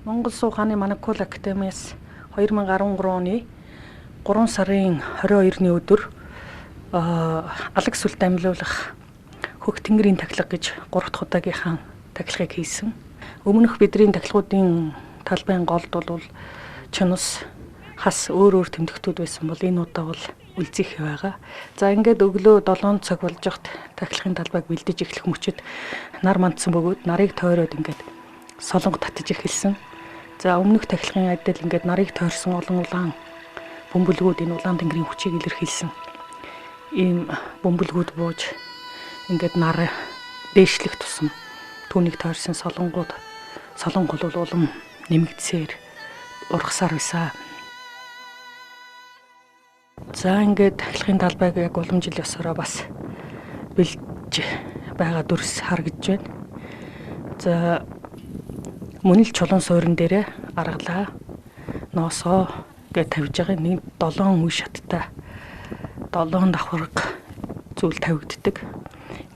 Монгол Суу хааны Манакул академиас 2013 оны 3 сарын 22-ны өдөр алаг сүлт амьлуулах хөх тэнгэрийн тахилга гэж 3 дахь удаагийнхаа тахилгыг хийсэн. Өмнөх бидний тахилгуудын талбайн голд бол чунус хас өөр тэмдэгтүүд байсан бол энэ удаа бол үлзих байгаа. За ингээд өглөө 7 цаг болж хат тахилгын талбайг бэлдэж эхлэх мөчөд нар мандсан бөгөөд нарыг тойроод ингээд солонго татж эхэлсэн. За өмнөх тахилгын адил ингээд нарыг тойрсон олон улаан бөмбөлгүүд энэ улаан тэнгэрийн хүчийг илэрхийлсэн. Ийм бөмбөлгүүд бууж ингээд нар дээшлэх тусам түүнийг тойрсон солонго бол улам нэмэгдсээр ургасаар байсан. За ингээд тахилгын талбайг яг улам жил ёсороо бас бэлдэж байгаа дүрс харагдж байна. За мөн л чулуун суурин дээрээ аргалаа ноосоо гэж тавьж байгаа нэг 7 үе шаттай 7 давхарга зүйл тавигддаг.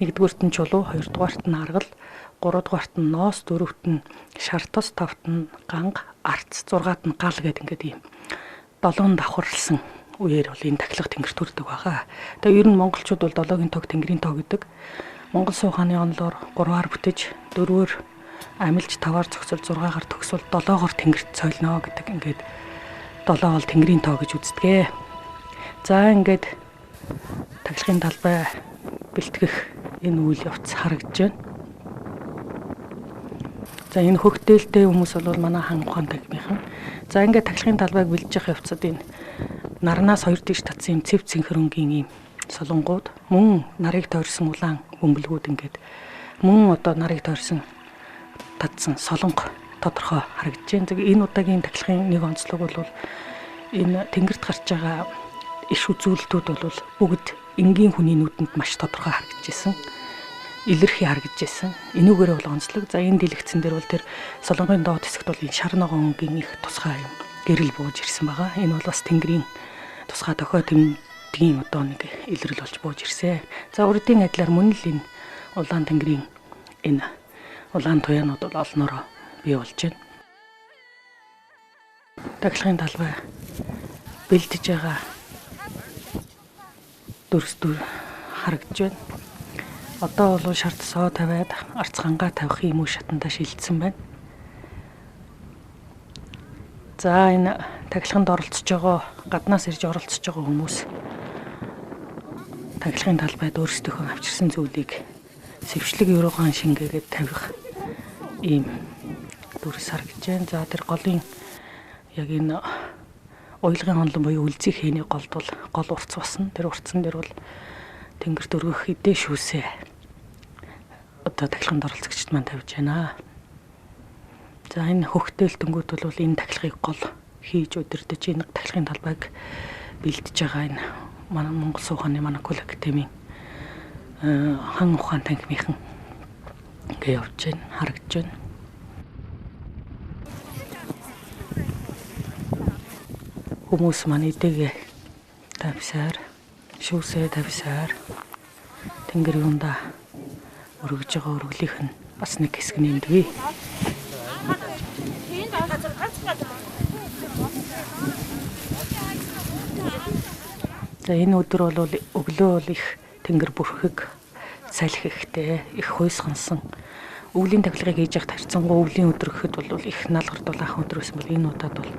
Нэгдүгээрт нь чулуу, хоёрдугаарт нь аргал, гуравдугаарт нь ноос, дөрөвт нь шартас, тавт нь ганга, арц, зургаад нь гал гэдэг ингээд ийм 7 давхарлсан үеэр бол энэ тахилга тэнгэр төрдөг байгаа. Тэгээ ер нь монголчууд бол 7-гийн тог тэнгэрийн тог гэдэг. Монгол Суу хааны онолоор 3-аар бүтэж, 4-өр амилж, 5-аар зогсол, 6-аар төгсвөл 7-оор тэнгэрт цойлно гэдэг ингээд 7 бол тэнгэрийн тоо гэж үздэг. За ингээд тахилгын талбай бэлтгэх энэ үйл явц харагдж байна. За энэ хөгтөөлтэй хүмүүс бол манай хан ухаан тагмийнхан. За ингээд тахилгын талбайг бэлдэж явах явцад энэ нарнаас 2 дэш татсан юм цэв цэнхэрөнгийн юм солонгууд мөн нарыг тойрсон улаан бөмбөлгүүд ингээд мөн одоо нарыг тойрсон татсан солонго тодорхой харагдж байна. Энэ удаагийн тахилгын нэг онцлог бол энэ тэнгэрт гарч байгаа иш үзүүлэлтүүд бол бүгд энгийн хүний нүдэнд маш тодорхой харагдж байсан. Илэрхий харагдж байсан. Энүүгээр бол онцлог. За энэ дэлгэцэн дээр бол тэр солонгын доод хэсэгт бол энэ шар ногоонгийн их тусгай юм гэрэл бууж ирсэн байгаа. Энэ бол бас тэнгэрийн тусгай дохой тэмдгийн одоо нэг илрэл болж бууж ирсэн. За урдын адилаар мөн л энэ улаан тэнгэрийн энэ улаан туяанууд бол олноороо бий болж байна. Тахилгын талбай бэлдэж байгаа дүрс харагдж байна. Одоо бол шарт соо тавиад арц гангаа тавих юм уу шатанда шилжсэн байна. За энэ тахилганд оролцож байгаа гаднаас ирж оролцож байгаа хүмүүс тахилгын талбайд өөрсдийнхөө авчирсан зүйлийг сэвшлэг юурогаан шингээгээд тавих ийм дүрс харагдж байна. За тэр голын яг энэ уйлгын хонлон буюу үлзих хээний голд бол гол урц басна. Тэр урцсан дээр бол тэнгэрт өргөх эдээ шүүсээ одоо тахилганд оролцогчд маань тавьж байна. За энэ хөгтөөлтөнгүүд бол энэ тахилгыг гол хийж удирдах энэ тахилгын талбайг бэлдэж байгаа энэ манай Монгол Суу хааны Манакул академийн хан ухаан тангимийнхан ингээ явж байна, харагдж байна. Хүмүүс маань эдэгээ тавьсаар, шүүсээ тавьсаар тэнгэр юунда өргөж байгаа өргөлийнх нь бас нэг хэсэг нэмдгээ. За энэ өдөр бол өглөө бол их тэнгэр бүрхэг салхи ихтэй их хойсгонсон өвлийн тахилгыг хийж явах тарцсангуу өвлийн өдөр гэхэд бол их налгард дулаахан өдөр байсан бол энэ удаад бол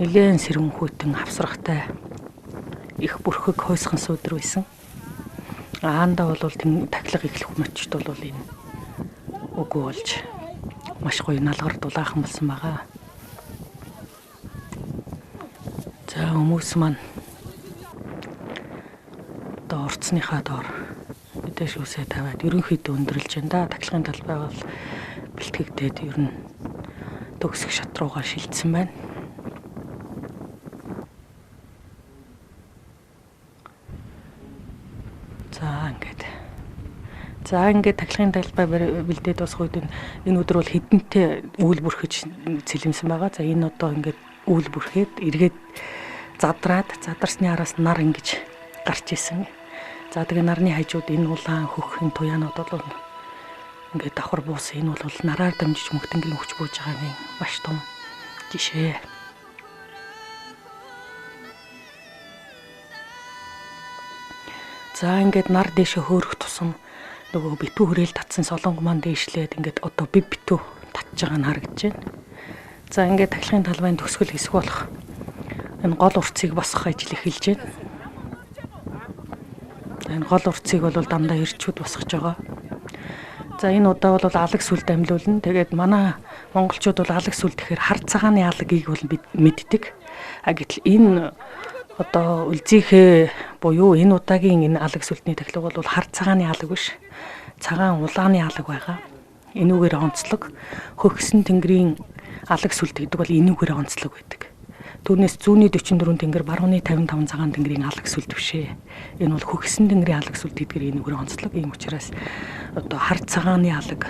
нэлээд сэрэмхүүтэн авсрахтай их бүрхэг хойсгонсон өдөр байсан. Аанда бол тахилга эхлэх мөчд бол энэ үгүй болж маш гоё налгард дулаахан болсон байгаа. За хүмүүс маань одоо орцныхаа доор эдээ шүүсээ тавиад ерөнхийдөө өндөрлж байна да. Тахилгын талбай бол бэлтгэгдээд ер нь төгсөх шат руугаа шилжсэн байна. За ингээд тахилгын талбай бэлдээд бас үед энэ өдөр бол хэдэнтэй үйл бүрхэж цэлэмсэн байгаа. За энэ одоо ингээд үйл бүрхээд эргээд задарсны араас нар ингэж гарч исэн. За тэгээ нарны хажууд энэ улаан хөхрийн туяанууд бол ингээд давхар буус энэ бол нараар дамжиж мөхтөнгөрийн хүч бууж байгаа нэг маш том Жишээ. За ингээд нар дээшээ хөөрөх тусам нөгөө битүү хүрээл татсан солонго маань дээшлээд ингээд одоо битүү татж байгаа нь харагдаж байна. За ингээд тахилгын талбайн төгсгөл хэсэг болох энэ гол уртцыг босгох ажил эхэлж байна. Энэ гол уртцыг бол дандаа ирчүүд босгож байгаа. За энэ удаа бол алаг сүлд амьлуулна. Тэгээд манай монголчууд бол алаг сүл гэхээр хар цагааны алагийг бол мэддэг. Гэтэл энэ одоо үлзийхээ буюу энэ удаагийн энэ алаг сүлтний тахилга бол хар цагааны алаг биш. Цагаан улааны алаг байгаа. Энүүгээр онцлог хөгсөн тэнгэрийн алаг сүлт гэдэг бол энүүгээр онцлог байдаг. Түүнээс зүүнний 44 тэнгэр, барууны 55 цагаан тэнгэрийн алаг сүлт бишээ. Энэ бол хөгсөн тэнгэрийн алаг сүлт гэдгээр энүүгээр онцлог. Ийм учраас одоо хар цагааны алаг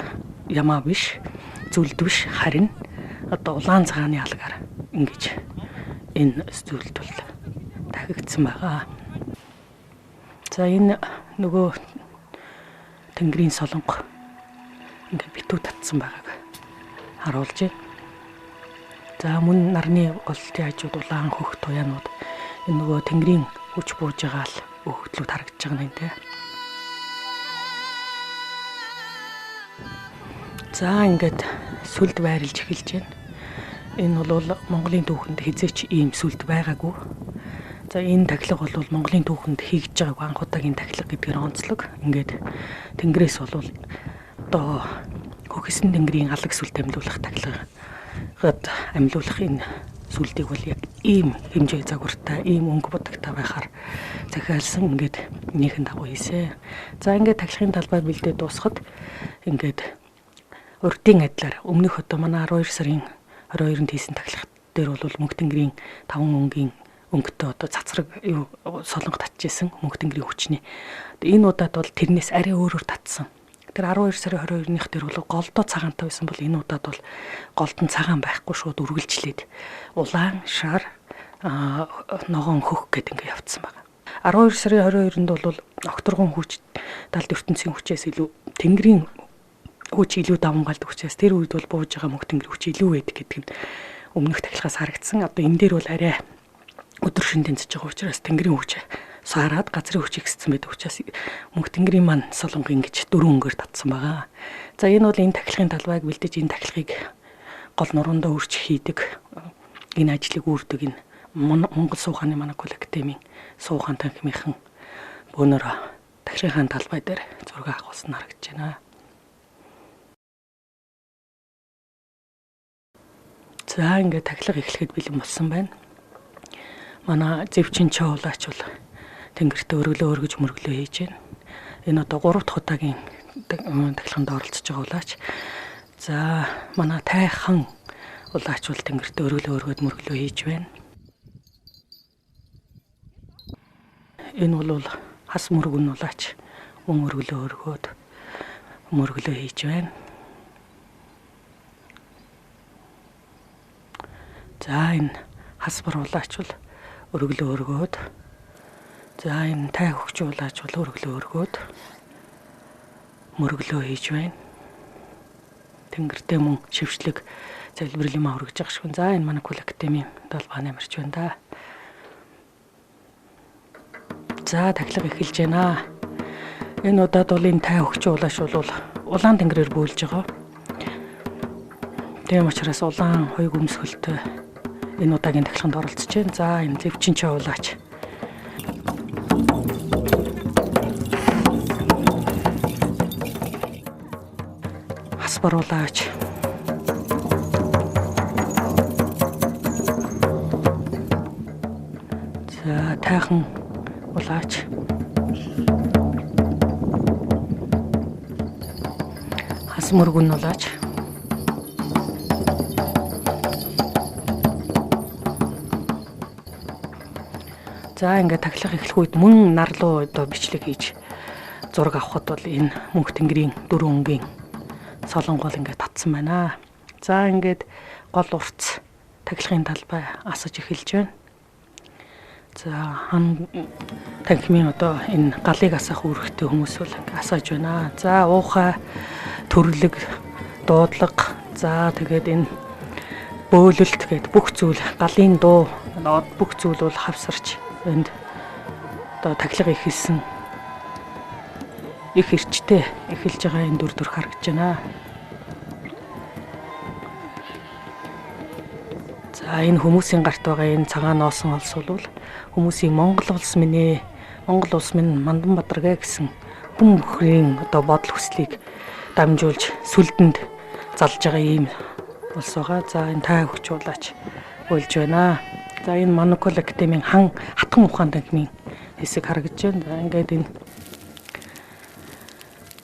ямаа биш, зүлд биш, харин одоо улаан цагааны алагаар ингэж энэ зүйлд бол тахигдсан байгаа. За энэ нөгөө тэнгэрийн солонго ингээд битүү татсан байгааг харуулж байна. За мөн нарны голтын хажууд улаан хөх туяанууд энэ нөгөө тэнгэрийн хүч бууж байгаа л өгөгдлүүд харагдаж байгаа юм тий. За ингээд сүлд байрлж эхэлж байна. Энэ бол Монголын түүхэнд хизээч ийм сүлд байгаагүй. За энэ тахилга бол Монголын түүхэнд хийгдэж байгааг анх удаагийн тахилга гэдгээр онцлог. Ингээд тэнгэрээс бол одоо хөгсөн тэнгэрийн алаг сүлд амьлуулах тахилгад амьлуулах энэ сүлдийг бол яг ийм хэмжээ загвартай, ийм өнгө будагтай байхаар захиалсан ингээд нэгэн дагуу хийсэн. За ингээд тахилгын талбай бэлдээ дуусахад ингээд урдын адилаар өмнөх одоо манай 12 сарын 22-нд хийсэн тахилга дээр бол мөнх тэнгэрийн 5 өнгийн өнгөтэй одоо цацраг солонго татчихсан мөнх тэнгэрийн хүчний. Энэ удаад бол тэрнээс арай өөрөөр татсан. Тэр 12 сарын 22-ных дээр бол голдоо цагаантай байсан бол энэ удаад бол голдон цагаан байхгүй шууд үргэлжлээд улаан шар ногоон хөх гэдэг ингээ явцсан байна. 12 сарын 22-нд бол огторгон хүч талд ертөнцийн хүчээс илүү тэнгэрийн хүч илүү давмгаалдаг учраас тэр үед бол бууж байгаа мөнх тэнгэрийн хүч илүү байдаг гэдэг нь өмнөх тахилгаас харагдсан. Одоо энэ дээр бол арай өдөр шөнө тэнцэж байгаа учраас тэнгэрийн хүч саарад газрын хүч ихссэн байдаг учраас мөнх тэнгэрийн маань солонго ингэж 4 өнгөөр татсан байгаа. За энэ бол энэ тахилгын талбайг бэлдэж энэ тахилгыг гол нуруундаа үрж хийдэг. Энэ ажлыг үүрдэг энэ Монгол суугааны манай коллективийн суугаан танхимынхан бөөнөр тахилгын талбай дээр зураг авахсан харагдаж байна. За ингээд тахилга эхлэхэд бэлэн болсон байна. Манай зэвчин чуулаач бол тэнгэртээ өргөлөө өргөж мөргөлөө хийж байна. Энэ одоо 3 дахь удаагийн тахилганд оролцож байгаа улаач. За манай тайхан улаач бол тэнгэртээ өргөлөө өргөд мөргөлөө хийж байна. Энэ бол хас мөргөн улаач мөн өргөлөө өргөд мөргөлөө хийж байна. За энэ хасбар улаач бол өргөлөө өргөөд, за энэ тай хөгч улаач бол өргөлөө өргөөд мөргөлөө хийж байна. Тэнгэртэй мөн шившлэг залбирал юм өргөж байгаа шүү. За энэ манай коллективийн долбааны марч байна да. За тахилга эхэлж байна. Энэ удаад бол энэ тай хөгч улаач бол улаан тэнгэрээр бөөлж байгаа. Тийм учраас улаан хоёг өмсгөлтэй энэ удаагийн тахилганд оролцож байна. За энэ зэвчин чуулаач. Хасбар улаач. За тайхан улаач. Хас мөргөн улаач. За ингээд тахилга эхлэх үед мөн нар руу одоо бичлэг хийж зураг авахд бол энэ мөнх тэнгэрийн 4 өнгийн солонго бол ингээд татсан байна. За ингээд гол урт тахилгын талбай асаж эхэлж байна. За хан танхимын одоо энэ галыг асах үүрэгтэй хүмүүс бол ингээд асааж байна. За уухай, төрлөг, дуудлага, за тэгээд энэ бөөлөлт гээд бүх зүйл галын дуу бүх зүйл бол хавсарч энд одоо тахилга ихэлсэн их эрчтэй эхэлж байгаа энэ дүр төрх харагдаж байна. За энэ хүмүүсийн гарт байгаа энэ цагаан ноосон олс бол хүмүүсийн Монгол улс минь ээ, Монгол улс минь мандан бадаргаа гэсэн хүн бүхрийн одоо бодол хүслийг дамжуулж сүлдэнд залж байгаа ийм улс байгаа. За энэ тай хөгжүүлээч болж байна. За энэ Манукол академийн хатхан ухаан танхимын хэсэг харагдаж байна. За ингээд энэ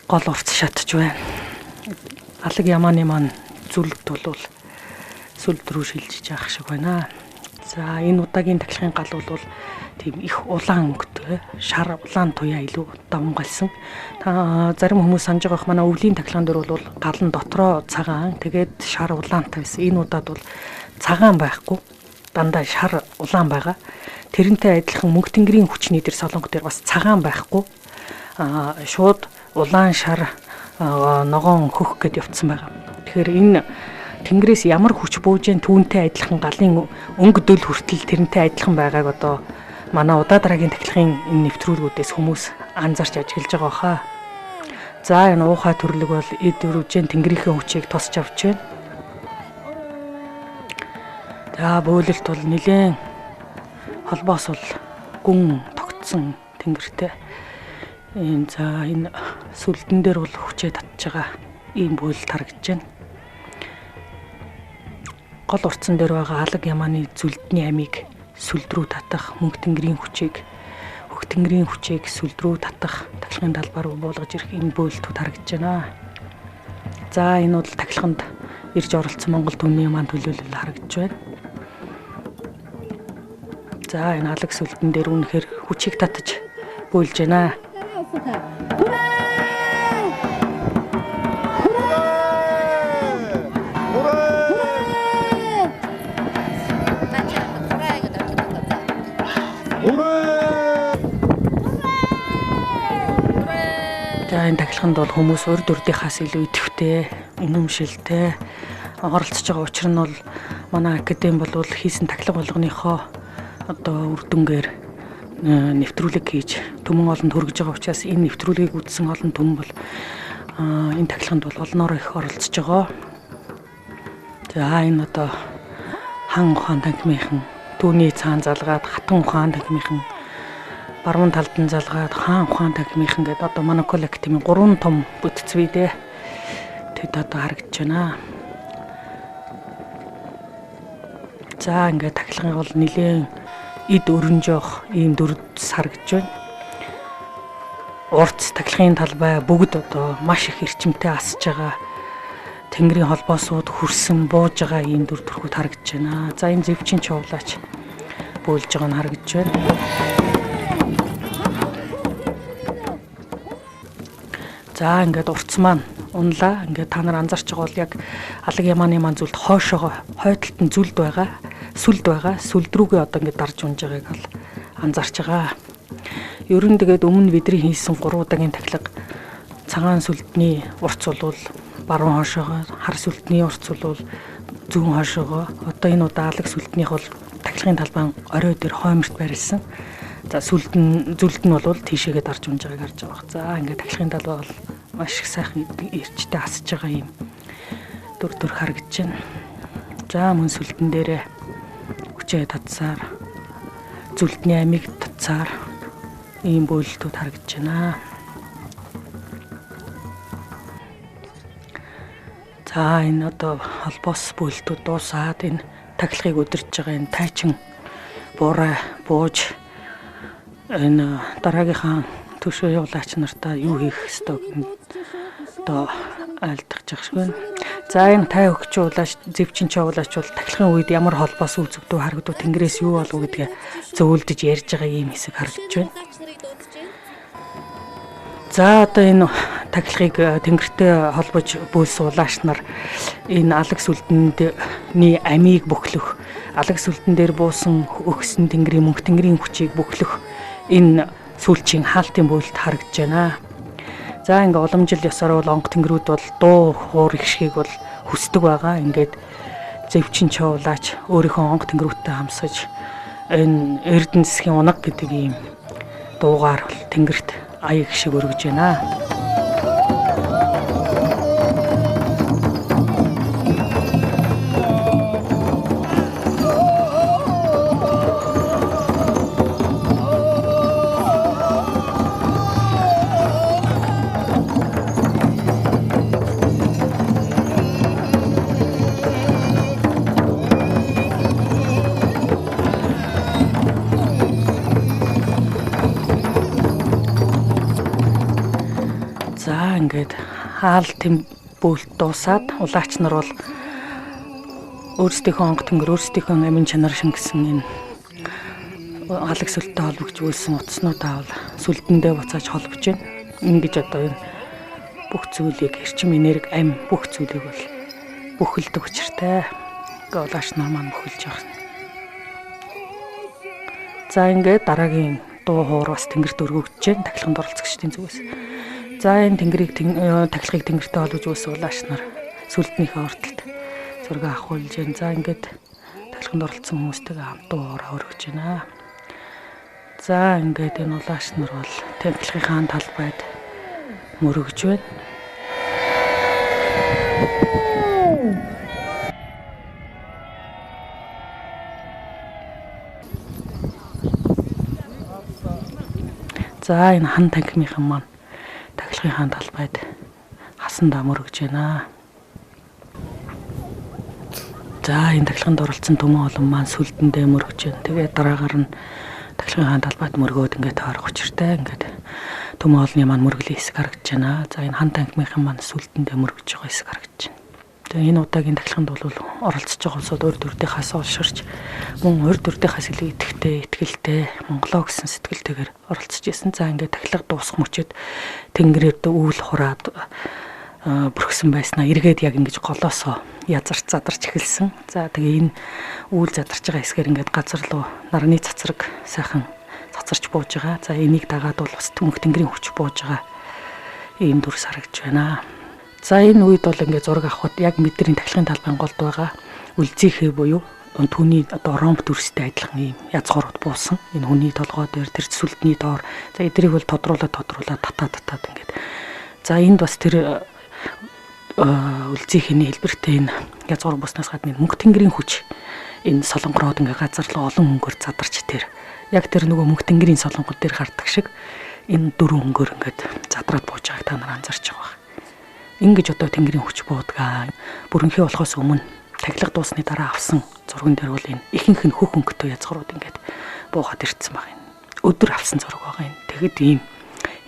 гол урт шатж байна. Алаг ямааны маань зүлэгт бол сүлд рүү шилжиж явах шиг байна. За энэ удаагийн тахилгын гал бол тийм их улаан өнгөтэй шар улаан туяа илүү давмгалсан. Та зарим хүмүүс санаж байгаа манай өвлийн тахилгаан дээр бол гал нь дотроо цагаан тэгээд шар улаантай байсан. Энэ удаад бол цагаан байхгүй дандаа шар улаан байгаа. Тэрнтэй адилхан мөнх тэнгэрийн хүчний дээр солонго дээр бас цагаан байхгүй. Шууд улаан шар ногоон хөх гэд явцсан байгаа. Тэгэхээр энэ тэнгэрээс ямар хүч бууж ийн түүнтэй адилхан галын өнгө дөл хүртэл тэрнтэй адилхан байгааг одоо манай удаа дараагийн тахилгын энэ нэвтрүүлгүүдээс хүмүүс анзаарч ажиглаж байгаа хаа. За энэ уухай төрлөг бол эд өрөвжэн тэнгэрийнхээ хүчийг тусч авч байна. За бөөлөлт бол нэлээд холбоос бол гүн тогтсон тэнгэртэй. Энэ сүлдэн дээр бол хүчээ татж байгаа ийм бөөлөлт харагдаж байна. Гол урдсан дээр байгаа алаг ямааны зүлдний амийг сүлд рүү татах, мөнх тэнгэрийн хүчийг сүлд рүү татах тахилгын талбар руу буулгаж ирэх энэ бөөлөлтүүд харагдаж байна. За энэ бол тахилганд ирж оролцсон Монгол түмний маань төлөөлөл харагдаж байна. За энэ алаг сүлдэн дээр үнэхээр хүчийг татаж бөөлж байна. За энэ тахилганд бол хүмүүс урд урдынхаас илүү идэвхтэй, үнэмшилтэй оролцож байгаа учир нь бол манай академи бол хийсэн тахилга болгоныхоо одоо үр дүнгээр нэвтрүүлэг хийж түмэн олонд хүргэж байгаа учраас энэ нэвтрүүлгийг үзсэн олон түмэн бол энэ тахилганд бол олноор их оролцож байгаа. За энэ одоо хан ухаан танхимынхан түүний цаан залгаад хатан ухаан танхимынхан баруун талд нь залгаад хаан ухаан танхимынхан гэдэг одоо Манукол академийн 3 том бүтцвээ дээ. Тэд одоо харагдаж байна. За ингээд тахилгын бол нэлээд эд өрн жоох ийм дүрс харагдаж байна. Урт тахилгын талбай бүгд одоо маш их эрчимтэй асж байгаа. Тэнгэрийн холбоосууд хүрсэн бууж байгаа ийм дүр төрхүүд харагдаж байна. За энэ зэвчин човлаач бөөлж байгаа нь харагдаж байна. За ингээд уртс маань унлаа. Ингээд та нар анзаарч байгаа бол яг алаг ямааны маань зүйлд хойшоогоо хойдолт нь зүлд байгаа. Сүлд байгаа. Сүлд рүүгээ одоо ингээд дарж унж байгааг бол анзаарч байгаа. Ер нь тэгээд өмнө бидний хийсэн 3 удаагийн тахилга цагаан сүлдний уртс бол баруун хойшоогоо, хар сүлдний уртс бол зүүн хойшоогоо. Одоо энэ удаа алаг сүлднийх бол тахилгын талбай орой дээр хойморт байрлсан. За зүлд нь бол тийшээгээ дарж унж байгааг харж байгаа. За ингээд тахилгын талбай бол маш их сайхан эрчтэй хасж байгаа юм дүр төрх харагдаж байна. За мөн сүлдэн дээрээ хүчээ татсаар зүлдний амийг татсаар ийм бөөлөлтүүд харагдаж байна. За энэ одоо холбоос бөөлөлтүүд дуусаад энэ тахилгыг удирдах байгаа энэ тайчин буурай бууж энэ дараагийнхаа төшөө явуулаач нартаа юу хийх ёстой одоо айлтгаж байгаа шиг байна. За энэ тай өгчүүлаач зэвчин чавуулаач бол тахилгын үед ямар холбоос үзэгдүү харагдав тэнгэрээс юу болов гэдгээ зөвлөдөж ярьж байгаа ийм хэсэг харагдаж байна. За одоо энэ тахилгыг тэнгэртэй холбож бөөлсөн улаач нар энэ алаг сүлдэний амийг бөглөх, алаг сүлдэн дээр буусан өгсөн тэнгэрийн мөнх тэнгэрийн хүчийг бөглөх энэ сүүлчийн хаалтын бөөлөлт харагдаж байна. За ингээ уламжил ёсоор бол онг тэнгэрүүд бол дуу хуур их шгийг бол хүсдэг байгаа. Ингээд зэвчин чуулаач өөрийнхөө онг тэнгэрүүтээ хамсаж энэ Эрдэнэ засгийн унаг гэдэг ийм дуугаар тэнгэрт аяг шиг өргөж байна. За ингээд хаал тэм бүлт дуусаад улаач нар бол өөрсдийнхөө онг тэнгэр өөрсдийнхөө амин чанар шингэсэн энэ алаг сүлттэй холбогч үйлсэн утаснуудаа бол сүлдэндээ буцааж холбож байна. Ингэж одоо энэ бүх зүйлийг эрчим энерги ам бүх зүйлийг бол бүхэлдэх учиртай. Ингээ улаач нар маань бүхэлж явах. За ингээд дараагийн дуу хоор бас тэнгэрт өргөгдөж байна. Тахилганд оролцогчдын зүгээс. За энэ тэнгэрийг тахилгыг тэнгэртэй холбож үүсэх улаач нар сүлднийхээ ортолд зураг авахулж байна. За ингээд тахилганд оролцсон хүмүүстэйгээ хамт дуураа өргөж байна. За ингээд энэ улаач нар бол тахилгынхаа талбайд мөрөгж байна. За энэ хан танхимынхан маань тахилгынхаа талбайд хасандаа мөрөгж байна. За энэ тахилганд оролцсон төмөн олон маань сүлдэндээ мөрөгж байна. Тэгээд дараагаар нь тахилгынхаа талбайд мөргөөд ингээд таарах учиртай ингээд төмөн олонний маань мөргөлийн хэсэг харагдаж байна. За энэ хан танхимынхан маань сүлдэндээ мөрөгж байгаа хэсэг харагдаж байна. Тэгээ энэ удаагийн тахилганд бол оролцож байгаа улсууд урд үрдийнхээс олширч мөн урд үрдийнхээс илүү идэвхтэй, итгэлтэй, Монголоо гэсэн сэтгэлтэйгээр оролцож исэн. За ингээд тахилга дуусах мөчөд тэнгэрээр үүл хураад бүрхсэн байснаа эргээд яг ингэж голоосоо язарч задарч эхэлсэн. За тэгээ энэ үүл задарч байгаа хэсгээр ингээд газар руу нарны цацраг сайхан цацарч бууж байгаа. За энийг дагаад бол бас түнх тэнгэрийн хүч бууж байгаа ийм дүрс харагдж байна. За энэ үед бол ингээд зураг авахд яг бидний тахилгын талбайн голд байгаа үлзийхээ буюу түүний одоо ромб дүрстэй адилхан ийм язгуурууд буусан. Энэ хүний толгой дээр тэр сүлдний доор за эдрийг бол тодруулаад татаад ингээд. За энд бас тэр үлзийхний хэлбэртэй энэ язгуур буснаас гадна мөнх тэнгэрийн хүч энэ солонгороод ингээд газар руу олон өнгөөр задарч тэр яг тэр нөгөө мөнх тэнгэрийн солонгод дээр хардаг шиг энэ дөрвөн өнгөөр ингээд задраад бууж байгааг та нар анзаарч байгаа. Ингэж одоо тэнгэрийн хүч буудгаа бүрэнхий болохоос өмнө тахилга дуусны дараа авсан зурган дээр бол энэ ихэнх нь хөх өнгөтэй язгуурууд ингээд буугаад ирсэн баг энэ. Өдөр авсан зураг байгаа энэ. Тэгэд ийм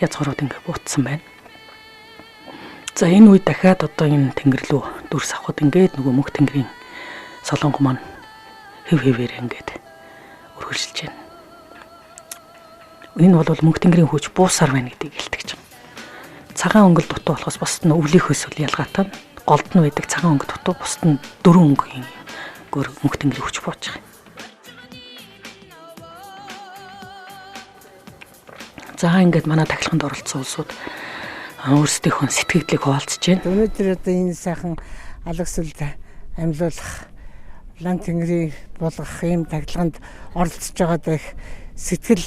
язгуурууд ингээд буутсан байна. За энэ үед дахиад одоо энэ тэнгэр лөө дүрс авахд ингээд нөгөө мөнх тэнгэрийн солонго маань хэвээр ингээд өргөлжилж байна. Энэ бол мөнх тэнгэрийн хүч буусаар байна гэдгийг илтгэж байгаа. Цагаан өнгөл дутуу болохоос бусд нь өвлийнхөөс үл ялгаатай. Голд нь байдаг цагаан өнгө дутуу бусд нь дөрвөн өнгөгийн гөр мөнх тэнгэрийн хүч бууж байгаа. За ингээд манай тахилганд оролцсон улсууд өөрсдийнхөө сэтгэгдлийг хуваалцж байна. Өнөөдөр одоо энэ сайхан алаг сүлд амьлуулах лан тэнгэрийг болгох ийм тахилганд оролцож байгаа дэх сэтгэл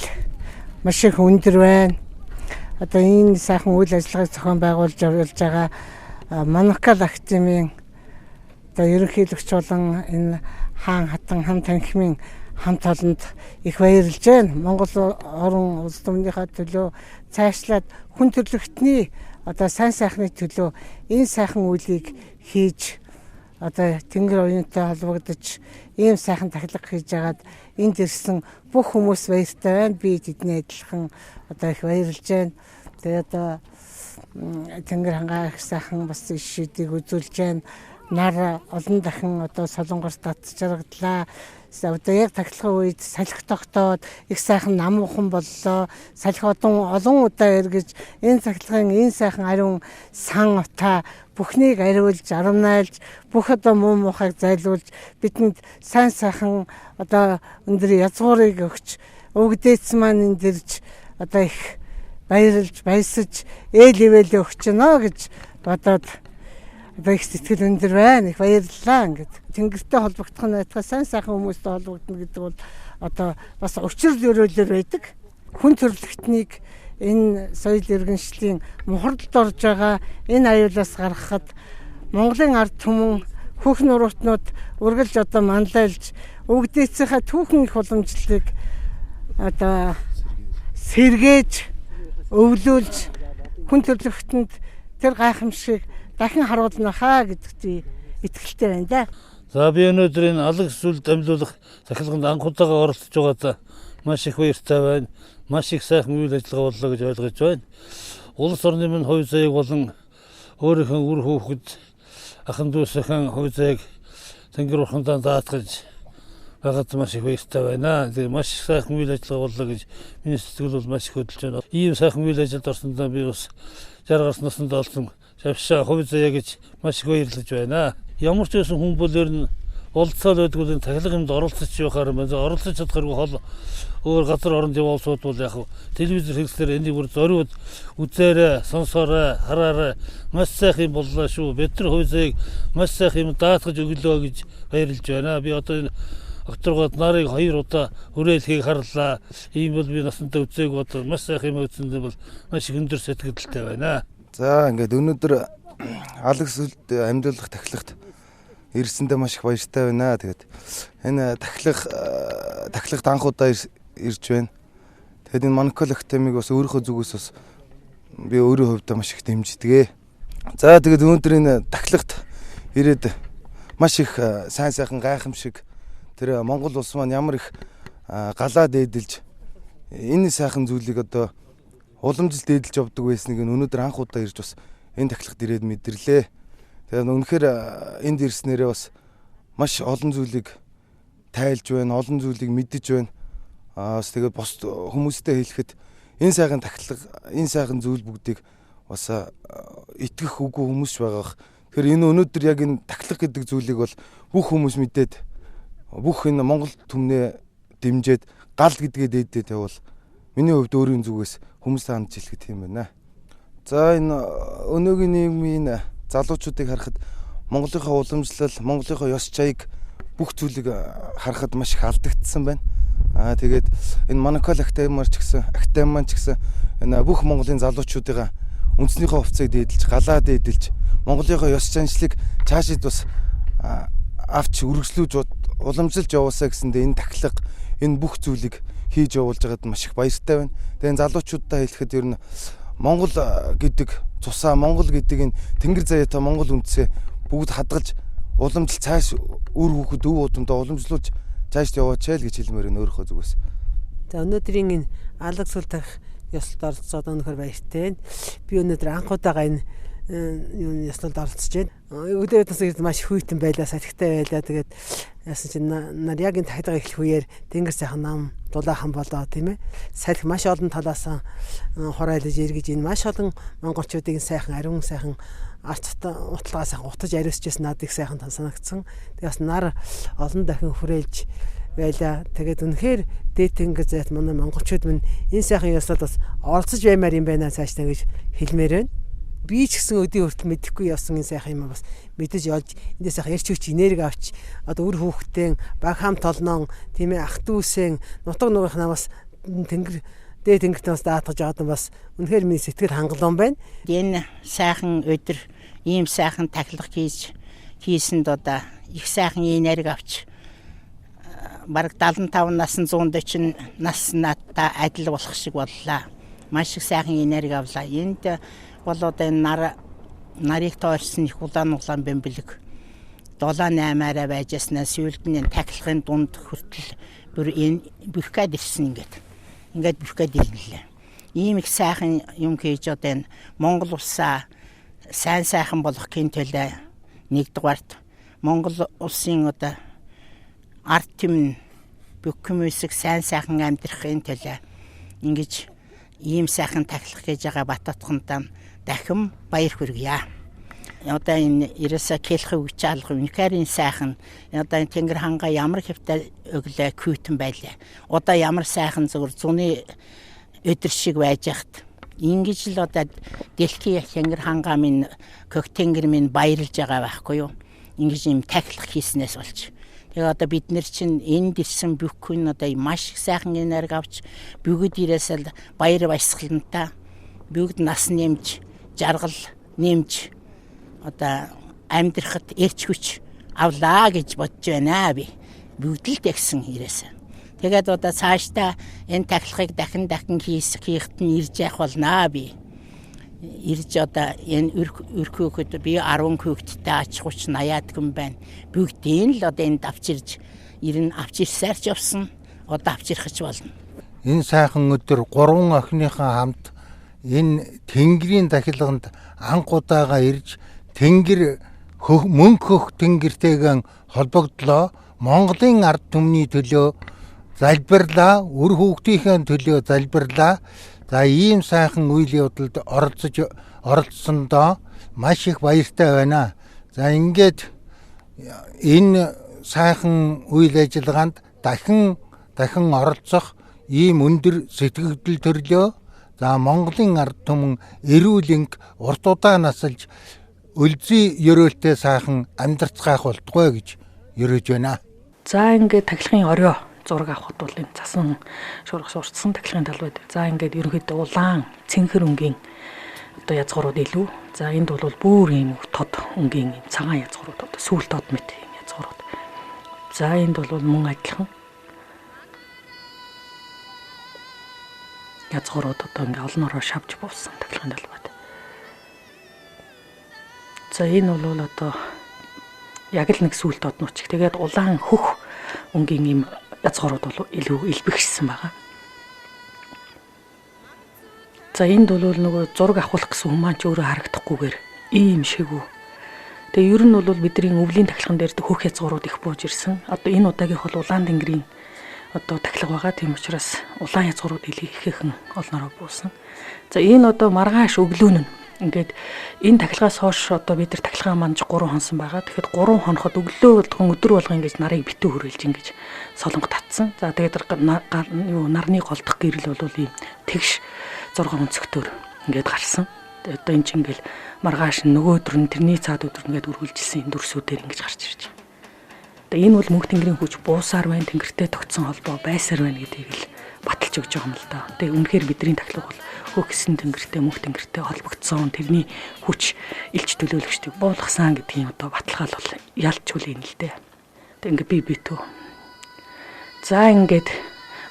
маш их өндөр байна. Одоо энэ сайхан үйл ажиллагааг зохион байгуулж явуулж байгаа Манакал академийн одоо ерөнхийлөгч болон энэ хаан хатан хан танхимын хамт олонд их баярлж байна. Монгол орон улс төмнийхээ төлөө цаашлаад хүн төрөлхтний одоо сайн сайхны төлөө энэ сайхан үйлийг хийж одоо тэнгэр оюунтай холбогдож ийм сайхан тахилга хийж агаад энд ирсэн бүх хүмүүс баяртай байна. Би тэдний адилхан одоо их баярлж байна. Тэгээд одоо тэнгэр хангаа их сайхан бас ишүүдийг үзүүлж байна. Нар олон дахин одоо солонгоос татж жаргалаа. Одоо яг тахилгын үед салхи тогтоод их сайхан намуухан боллоо. Салхи олон удаа эргэж энэ тахилгын энэ сайхан ариун сан утаа бүхнийг ариулж, арамнайлж, бүх одоо муу мухайг зайлуулж бидэнд сайн сайхан одоо өндөр язгуурыг өгч өвгдээц маань энд ирж одоо их баярлж, баясаж, ээл ивэл өгч гэнэ гэж бодоод одоо их сэтгэл өндөр байна. Их баярлалаа ингээд. Тэнгэртэй холбогдох нь байтугай сайн сайхан хүмүүстэй холбогдно гэдэг бол одоо бас учир өрөөлөөр байдаг. Хүн төрөлхтнийг энэ соёл иргэншлийн мухардд орж байгаа энэ аюулаас гаргахад Монголын ард түмэн хүүхэн нуруутнууд үргэлж одоо манлайлж өвгдээцийнхаа түүхэн их уламжлалыг одоо сэргээж өвлүүлж хүн төрөлхтөнд тэр гайхамшиг дахин харуулна хаа гэдэгт итгэлтэй байна да. За би өнөөдөр энэ алаг сүлд амьлуулах цахилгаанд анх удаага оролцож байгаадаа маш их баяртай байна. Маш их сайхан үйл ажиллагаа боллоо гэж ойлгож байна. Улс орны минь хувь заяаг болон өөрийнхөө үр хүүхэд ахын дүүсийн хувь заяаг тэнгэр урхандаа даатгаж байгаад маш их баяртай байна. Тэгээ маш их сайхан үйл ажиллагаа боллоо гэж миний сэтгэл бол маш их хөдөлж байна. Ийм сайхан үйл ажилд орсондоо би бас 60 гарс наснд олсон шавшаа хувь заяа гэж маш их баярлаж байна. Ямар ч байсан хүн бол ер нь олдсоол байдгүй энэ тахилга юмд оролцож явахаар байна. Оролцож чадхааргүй хол өөр газар оронд явуулсууд бол яг телевизээр хэрэгслэр энийг бүр зориуд үзээрэй, сонсоорой, хараарай. Маш сайхан юм боллоо шүү. Бид нар хувь заяаг маш сайхан юм даатгаж өглөө гэж баярлж байна. Би одоо энэ Окторгоод нарыг 2 удаа хүрээлхийг харлаа. Ийм бол би насандаа үзээг одоо маш сайхан юм үзсэндээ бол маш их өндөр сэтгэлдэлтэй байна. За ингээд өнөөдөр алаг сүлд амьдлуулах тахилгад ирсэндээ маш их баяртай байна. Тэгээд энэ тахилгад анх удаа ирж байна. Тэгээд энэ Монокол академиг бас өөрийнхөө зүгээс бас би өөрийн хувьдаа маш их дэмждэг. За тэгээд өнөөдөр энэ тахилгад ирээд маш их сайн сайхан гайхамшиг тэр Монгол улс маань ямар их галаад эдэлж энэ сайхан зүйлийг одоо уламжилт эдэлж явдаг байсныг өнөөдөр анх удаа ирж бас энэ тахилгад ирээд мэдэрлээ. Тэгээд үнэхээр энд ирснээрээ бас маш олон зүйлийг тайлж байна, олон зүйлийг мэдэж байна. Бас тэгээд бос хүмүүстэй хэлэхэд энэ сайхан тахилга, энэ сайхан зүйл бүгдийг бас итгэх үгүй хүмүүс байгаа. Тэгэхээр энэ өнөөдөр яг энэ тахилга гэдэг зүйлийг бол бүх хүмүүс мэдээд бүх энэ Монгол түмнээ дэмжиж гал гэдгээ дээдээ тавил миний хувьд өөрийн зүгээс хүмүүстэй хандж хэлэхэд тийм байна. За энэ өнөөгийн нийгмийн залуучуудыг харахад Монголынхаа уламжлал, Монголынхаа ёс чаяг бүх зүйлийг харахад маш их алдагдсан байна. Тэгээд энэ Монокол академи маань ч гэсэн энэ бүх Монголын залуучуудыгаа үндснийхээ хувцсыг дээдэлж, галаа дээдэлж, Монголынхаа ёс заншлыг цаашид бас авч үргэлжлүүлж уламжилж явуусаа гэсэндээ энэ тахилга, энэ бүх зүйлийг хийж явуулж байгаад маш их баяртай байна. Тэгээд залуучуудаа хэлэхэд ер нь Монгол гэдэг цусаа, Монгол гэдэг энэ тэнгэр заяатай Монгол үндсээ бүгд хадгалж уламжил цааш үр хүүхэд өв удамдаа уламжлуулж цааш яваач л гэж хэлмээр энэ өөрийнхөө зүгээс. За өнөөдрийн энэ алаг сүл тарих ёслолд оролцоод өнөхөр баяртай. Би өнөөдөр анх удаага энэ ёслолд оролцож байна. Өдөөд бас маш хүйтэн байлаа, сахигтай байлаа. Тэгээд яасан чинь нар яг энэ тахилга эхлэх үеэр тэнгэр сайхан нам дулаахан болоо тийм ээ. Салхи маш олон талаас хурайлж эргэж энэ маш олон монголчуудын сайхан ариун сайхан арт утлагаа сайхан утаж ариусчээс надад их сайхан санагдсан. Тэгээс нар олон дахин хүрээлж байлаа. Тэгээд үнэхээр дээд тэнгэр зайт манай монголчууд минь энэ сайхан ёслолд бас оролцож баймаар юм байна цаашдаа гэж хэлмээр байна. Би ч гэсэн өдөө хүртэл мэдэхгүй явсан энэ сайхан юм бас мэдэж олж эндээс сайхан ярьч хүч энерги авч одоо үр хүүхдтэй баг хам толноо тийм ээ ах дүүсээ нутаг нуурынхаа бас тэнгэр дээд тэнгэртээ бас даатгаж аваад бас үнэхээр миний сэтгэл хангалуун байна. Энэ сайхан өдөр ийм сайхан тахилга хийсэнд одоо их сайхан энерги авч бараг 75 насны 140 нас надтай адил болох шиг боллоо. Маш их сайхан энерги авлаа. Энд болоод энэ нарыг тоорсон их улаан бэмбэлэг 7-8-аараа байжснаа сүүлд нь тахилгын дунд хүртэл бүр энэ бүрхгээд ирсэн ингээд бүрхгээд ирлээ. Ийм их сайхан юм хийж одоо энэ Монгол улсаа сайн сайхан болгохын төлөө нэгдүгээрт Монгол улсын одоо арт түмэн бүх хүмүүсийг сайн сайхан амьдрахын төлөө ингэж ийм сайхан тахилга хийж байгаа Баттутгантаа дахин баяр хүргье. Одоо энэ ерөөсө келхи үгч алга үнэхээр сайхан. Одоо энэ тэнгэр хангаа ямар хэвтэй өглөө күйтэн байлаа. Одоо ямар сайхан зүгээр зуны өдөр шиг байж хат Ингэж л одоо дэлхийн тэнгэр хангаа минь Көктөнгөр минь баярлж байгаа байхгүй юу? Ингэж юм тахилга хийснээс болж. Тэгээ одоо бид нар чинь энд ирсэн бүхэн одоо маш их сайхан энерги авч бүгд ирээсэл баяр баясгалантай бүгд нас нэмж жаргал нэмж одоо амьдрахад эрч хүч авлаа гэж бодож байна би. Бүгд л тэгсэн ирээсээ. Тэгээд одоо цаашдаа энэ тахилгыг дахин хийхэд нь ирж явах болнаа би. Ирж одоо энэ өрхөөхөд би 10 хүүхэдтэй ач хуч 80-аад хүн байна. Бүгдийг л одоо энд авчирж ирэн авчирсаарч явсан. Одоо авчирхаж болно. Энэ сайхан өдөр 3 охиныхаа хамт энэ тэнгэрийн дахилганд анхудаага ирж тэнгэр мөнх хөх тэнгэртэйгэн холбогдлоо. Монголын ард түмний төлөө залбирлаа, үр хүүхдийнхээ төлөө залбирлаа. За ийм сайхан үйл явдалд оролцсондоо маш их баяртай байна. За ингээд энэ сайхан үйл ажиллагаанд дахин оролцох ийм өндөр сэтгэл төрлөө. За Монголын ард түмэн эрүүл энг урт удаа насалж өлзий ёроолтой сайхан амьдарцгаах болтугай гэж ёроож байна. За ингээд тахилгын орой зураг авахд бол энэ цасан шуурцсан тахилгын тал байдаг. За ингээд ерөнхийдөө улаан цэнхэр өнгийн одоо язгуурууд илүү. За энд бол бүр ийм тод өнгийн цагаан язгуурууд одоо сүүл тод мэт ийм язгуурууд. За энд бол мөн адилхан язгуурууд одоо ингээд олноороо шавж буусан тахилгын тал байдаг. За энэ бол одоо яг л нэг сүүл тод нууч. Тэгээд улаан хөх өнгийн ийм язгуурууд бол илүү илбэгшсэн байгаа. За энд бол нөгөө зураг авах гэсэн хүмүүс ч өөрөө харагдахгүйгээр ийм шигүү. Тэгээ ер нь бол бидний өвлийн тахилган дээр хөх язгуурууд их бууж ирсэн. Одоо энэ удаагийнх бол улаан тэнгэрийн одоо тахилга байгаа. Тийм учраас улаан язгуурууд ихээхэн олноороо буусан. За энэ одоо маргааш өглөө нь ингээд энэ тахилгаас хойш одоо бид нар тахилгаа манж 3 хонсон байгаа. Тэгэхэд 3 хоноход өглөө болгон өдөр болгон ингэж нарыг битүү хөрөлж ингэж солонго татсан. За тэгээд нарны голдох гэрэл бол ийм тэгш 6 өнцгтөр ингээд гарсан. Тэгээд одоо энэ чинь ингээл маргааш нөгөө өдөр нь тэрний цаад өдөр ингээд үргэлжилсэн энэ дүрсүүдээр ингэж гарч ирж байна. Одоо энэ бол мөнх тэнгэрийн хүч буусаар байна, тэнгэртэй тогтсон холбоо байсаар байна гэдгийг л баталж өгч байгаа юм л да. Тэгээ үнэхээр бидний тахилга бол хөөксөн тэнгэртэй мөнх тэнгэртэй холбогдсон тэрний хүч илч төлөөлөгчдийг буулгасан гэдгийг одоо баталгаал бол ялч хүлээн л дээ. Тэгээ ингээ би битүү. За ингээд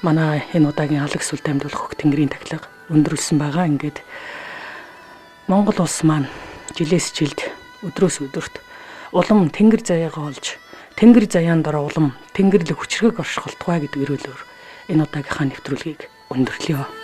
манай энэ удаагийн Алагс сүлд амьдуулах хөх тэнгэрийн тахилга өндөрлсөн байгаа. Ингээд Монгол улс маань жилээс жилд өдрөөс өдөрт улам тэнгэр заяагаа олж тэнгэр заяан дараа улам тэнгэрлэг хүчрэг орших болтугай гэдэг өрөөлөөр энэ удаагийнхаа нэвтрүүлгийг өндөрлөё.